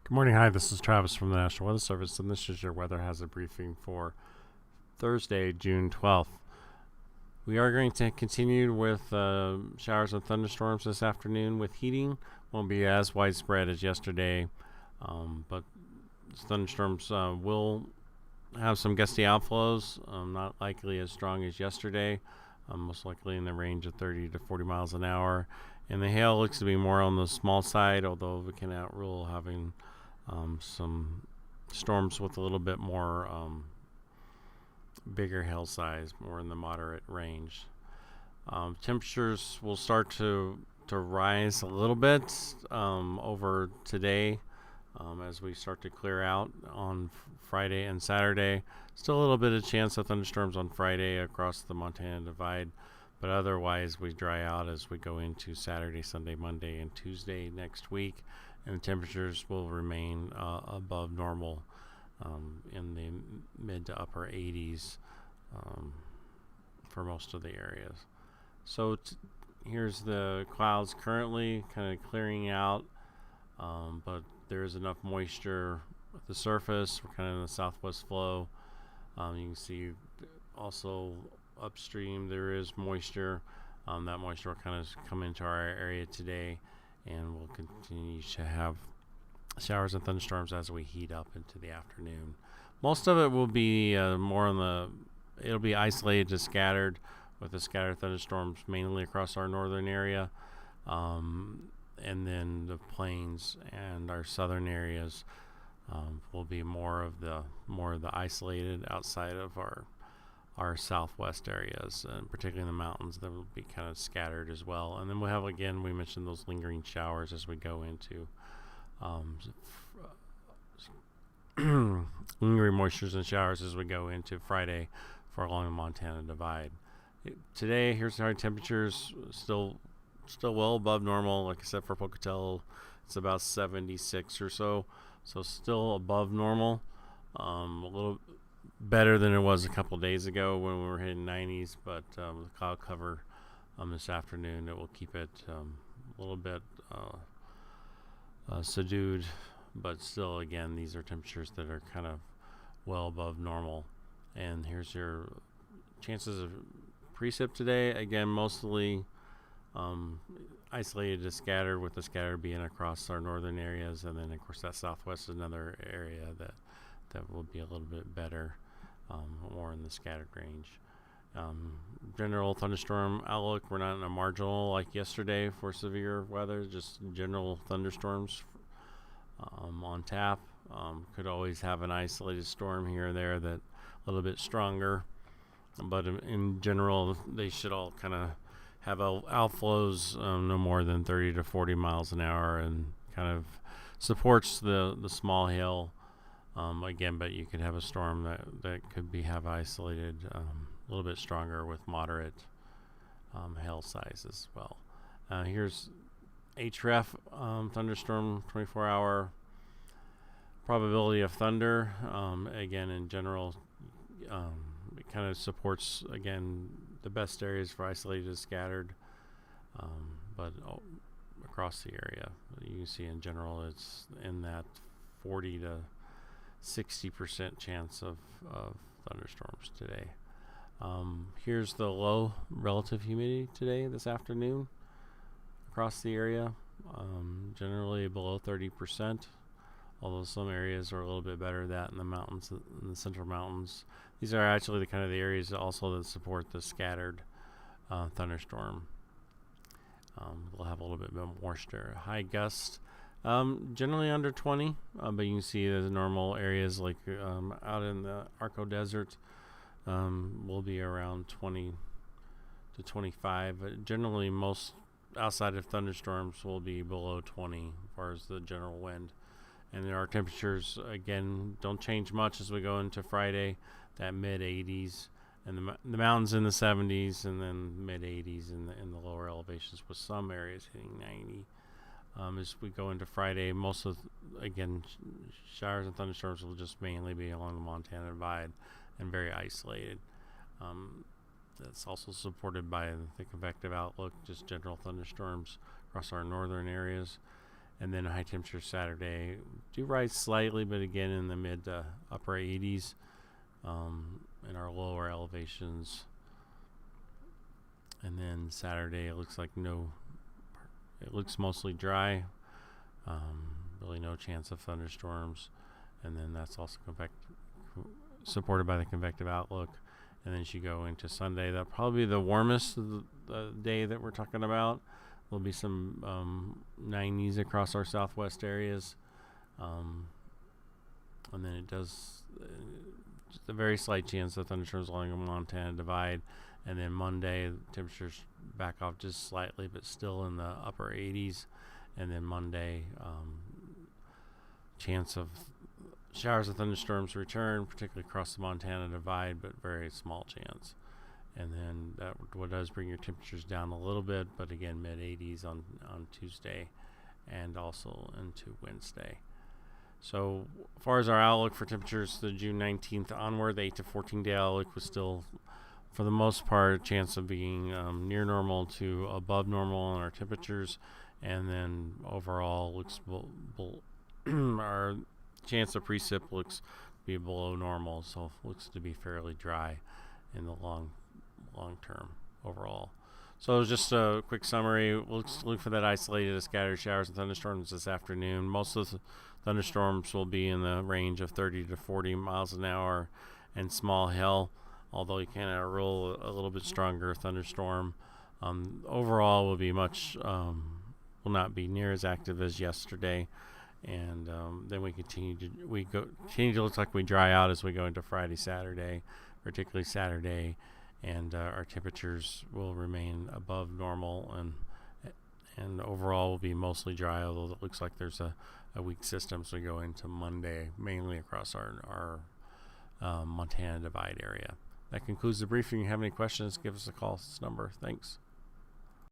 Good morning. Hi, this is Travis from the National Weather Service, and this is your weather hazard briefing for Thursday, June 12th. We are going to continue with showers and thunderstorms this afternoon with heating. Won't be as widespread as yesterday, but thunderstorms will have some gusty outflows, not likely as strong as yesterday, most likely in the range of 30 to 40 miles an hour. And the hail looks to be more on the small side, although we can outrule having some storms with a little bit more bigger hail size, more in the moderate range. Temperatures will start to rise a little bit over today as we start to clear out on Friday and Saturday. Still a little bit of chance of thunderstorms on Friday across the Montana Divide, but otherwise we dry out as we go into Saturday, Sunday, Monday, and Tuesday next week, and temperatures will remain above normal in the mid to upper 80s for most of the areas. So here's the clouds currently kind of clearing out, but there is enough moisture at the surface. We're kind of in the southwest flow. You can see also upstream there is moisture. That moisture will kind of come into our area today, and we'll continue to have showers and thunderstorms as we heat up into the afternoon. Most of it will be it'll be isolated to scattered, with the scattered thunderstorms mainly across our northern area, and then the plains and our southern areas will be more of the isolated outside of our southwest areas, and particularly in the mountains that will be kind of scattered as well. And then we'll have, again, we mentioned those lingering showers as we go into lingering moistures and showers as we go into Friday for along the Montana Divide. Today, here's our temperatures, still well above normal. Like I said, for Pocatello, it's about 76 or so still above normal. A little better than it was a couple days ago when we were hitting 90s, but with the cloud cover this afternoon, it will keep it a little bit subdued, but still, again, these are temperatures that are kind of well above normal. And here's your chances of precip today. Again, mostly isolated to scattered, with the scattered being across our northern areas, and then of course that southwest is another area that will be a little bit better, more in the scattered range. General thunderstorm outlook, we're not in a marginal like yesterday for severe weather, just general thunderstorms on tap. Could always have an isolated storm here or there that a little bit stronger, but in general they should all kind of have outflows no more than 30 to 40 miles an hour, and kind of supports the small hail. Again, but you could have a storm that could have isolated a little bit stronger with moderate hail size as well. Here's HREF thunderstorm 24-hour probability of thunder. Again, in general, it kind of supports, again, the best areas for isolated scattered, but across the area, you can see in general it's in that 40 to 60% chance of thunderstorms today. Here's the low relative humidity today, this afternoon, across the area. Generally below 30%, although some areas are a little bit better than that in the mountains, in the central mountains. These are actually the kind of the areas also that support the scattered thunderstorm. We'll have a little bit more moisture. High gust, generally under 20, but you can see the normal areas like out in the Arco Desert will be around 20 to 25. But generally, most outside of thunderstorms will be below 20 as far as the general wind. And our temperatures, again, don't change much as we go into Friday, that mid 80s, and the mountains in the 70s, and then mid 80s in the lower elevations, with some areas hitting 90. As we go into Friday, most of, again, showers and thunderstorms will just mainly be along the Montana Divide and very isolated. That's also supported by the convective outlook, just general thunderstorms across our northern areas. And then high temperature Saturday do rise slightly, but again in the mid to upper 80s in our lower elevations. And then Saturday it looks like it looks mostly dry, really no chance of thunderstorms. And then that's also supported by the convective outlook. And then as you go into Sunday, that'll probably be the warmest of the day that we're talking about. There'll be some 90s across our southwest areas. And then it does just a very slight chance of thunderstorms along the Montana Divide. And then Monday, temperatures back off just slightly, but still in the upper 80s. And then Monday, chance of showers of thunderstorms return, particularly across the Montana Divide, but very small chance. And then that what does bring your temperatures down a little bit, but again, mid 80s on Tuesday and also into Wednesday. So as far as our outlook for temperatures, the June 19th onward, the 8 to 14 day outlook was still, for the most part, a chance of being near normal to above normal in our temperatures. And then overall, looks our chance of precip looks to be below normal, so looks to be fairly dry in the long term overall. So just a quick summary. Look for that isolated scattered showers and thunderstorms this afternoon. Most of the thunderstorms will be in the range of 30 to 40 miles an hour and small hail, although you can roll a little bit stronger thunderstorm. Overall will be will not be near as active as yesterday. And then we continue to look like we dry out as we go into Friday, Saturday, particularly Saturday, and our temperatures will remain above normal, and overall will be mostly dry, although it looks like there's a weak system as we go into Monday, mainly across our Montana Divide area. That concludes the briefing. If you have any questions, give us a call. This number. Thanks.